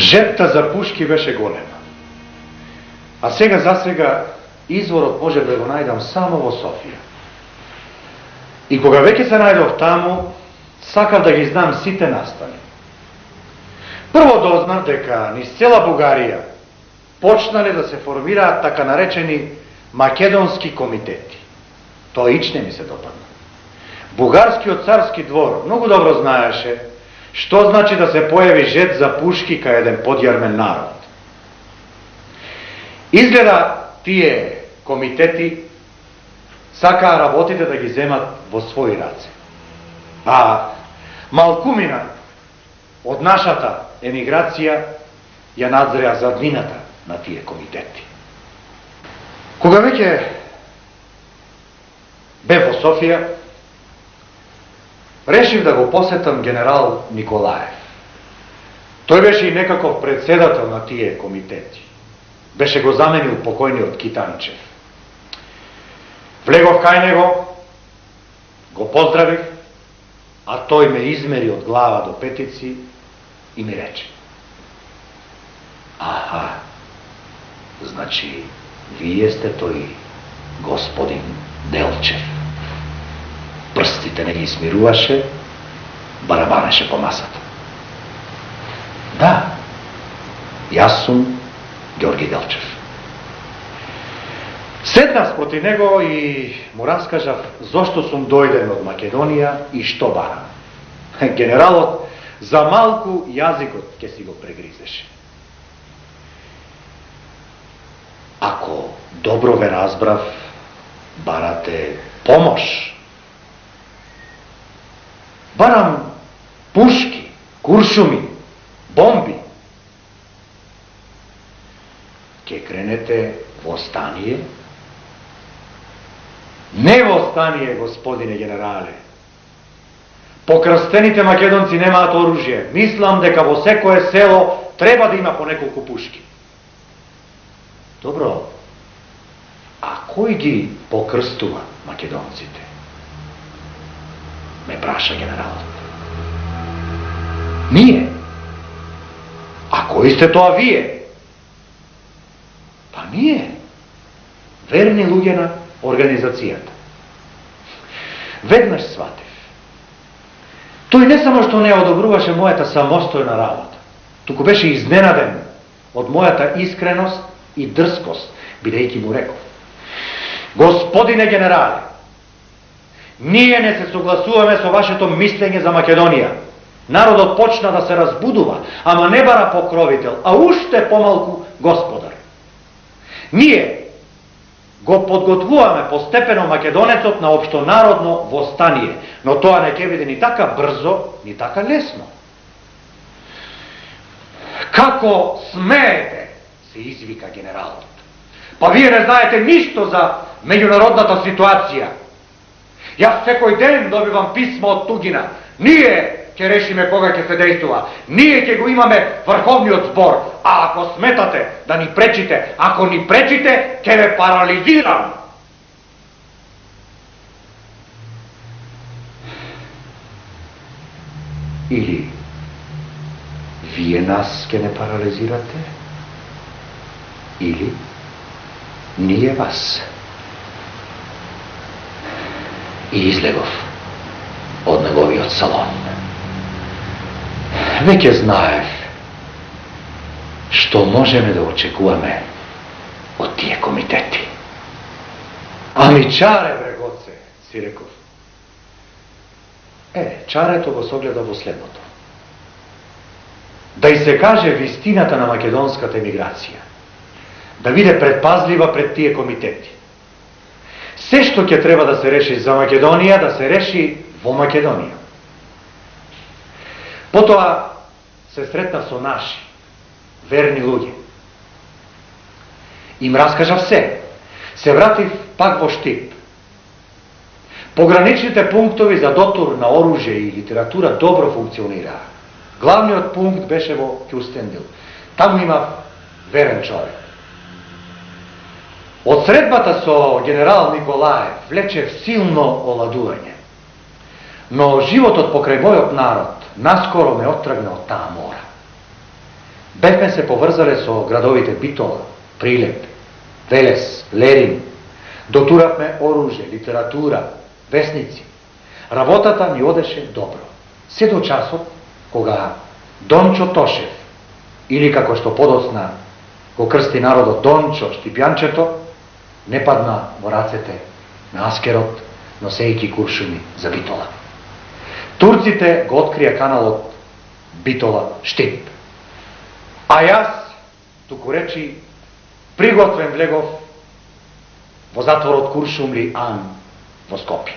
Жепта за пушки беше голема. А сега засега изворот може да го најдам само во Софија. И кога веќе се најдов таму, сакав да ги знам сите настани. Прво дознав дека низ цела Бугарија почнале да се формираат така наречени македонски комитети. Тоа ич не ми се допадна. Бугарскиот царски двор многу добро знаеше што значи да се појави жет за пушки кај еден подјармен народ. Изгледа тие комитети сакаа работите да ги земат во своји раце. А малкумина од нашата емиграција ја надзреа заднината на тие комитети. Кога веќе бев во Софија, решив да го посетам генерал Николаев. Тој беше и некаков председател на тие комитети. Беше го заменил покојниот Китанчев. Влегов кај него, го поздравив, а тој ме измери од глава до петици и ми рече: аха, значи, вие сте тој господин Делчев. Прстите не ги смируваше, барабанеше по масата. Да, јас сум Ѓорги Делчев. Седнав спроти него и му раскажав зошто сум дојден од Македонија и што барам. Генералот за малку јазикот ќе си го прегризеше. Ако добро ве разбрав, барате помош. Барам пушки, куршуми, бомби. Ке кренете во стание? Не во стание, господине генерале. Покрстените македонци немаат оружје. Мислам дека во секое село треба да има по неколку пушки. Добро, а кој ги покрстува македонците? Ме праша генералот. Ние. А кои сте тоа вие? Па ние. Верни луѓе на организацијата. Веднаш сватив. Тој не само што не одобруваше мојата самостојна работа, туку беше изненаден од мојата искреност и дрскост, бидејќи му реков: господине генерале, ние не се согласуваме со вашето мислење за Македонија. Народот почна да се разбудува, ама не бара покровител, а уште помалку господар. Ние го подготвуваме постепено македонецот на општонародно востание, но тоа не ќе биде ни така брзо, ни така лесно. Како смеете, се извика генералот. Па вие не знаете ништо за меѓународната ситуација. Јас секој ден добивам писмо од тугина. Ние ќе решиме кога ќе се дејствува. Ние ќе го имаме врховниот збор. А ако сметате да ни пречите, ако ни пречите, ќе ве парализирам. Или вие нас ќе не парализирате, или ние вас. И излегов од неговиот салон. Веќе знаев што можеме да очекуваме од тие комитети. Ами чаре, брегоце, си реков. Чарето го согледа во следното. Да и се каже вистината на македонската емиграција. Да биде предпазлива пред тие комитети. Се што ќе треба да се реши за Македонија, да се реши во Македонија. Потоа се сретнав со наши, верни луѓе. Им раскажав се. Се вратив пак во Штип. Пограничните пунктови за дотур на оружје и литература добро функционираа. Главниот пункт беше во Кюстендил. Таму имав верен човек. Од средбата со генерал Николаев влечев силно оладување. Но животот покрај мојот народ наскоро ме оттргна од таа мора. Бевме се поврзале со градовите Битола, Прилеп, Велес, Лерин. Дотуравме оружје, литература, весници. Работата ни одеше добро. Се до часот кога Дончо Тошев, или како што подоцна го крсти народот Дончо Штипјанчето, не падна во рацете на аскерот, носејќи куршуми за Битола. Турците го открија каналот Битола-Штип. А јас, туку речи, приготвен влегов во затворот Куршумли Ан во Скопје.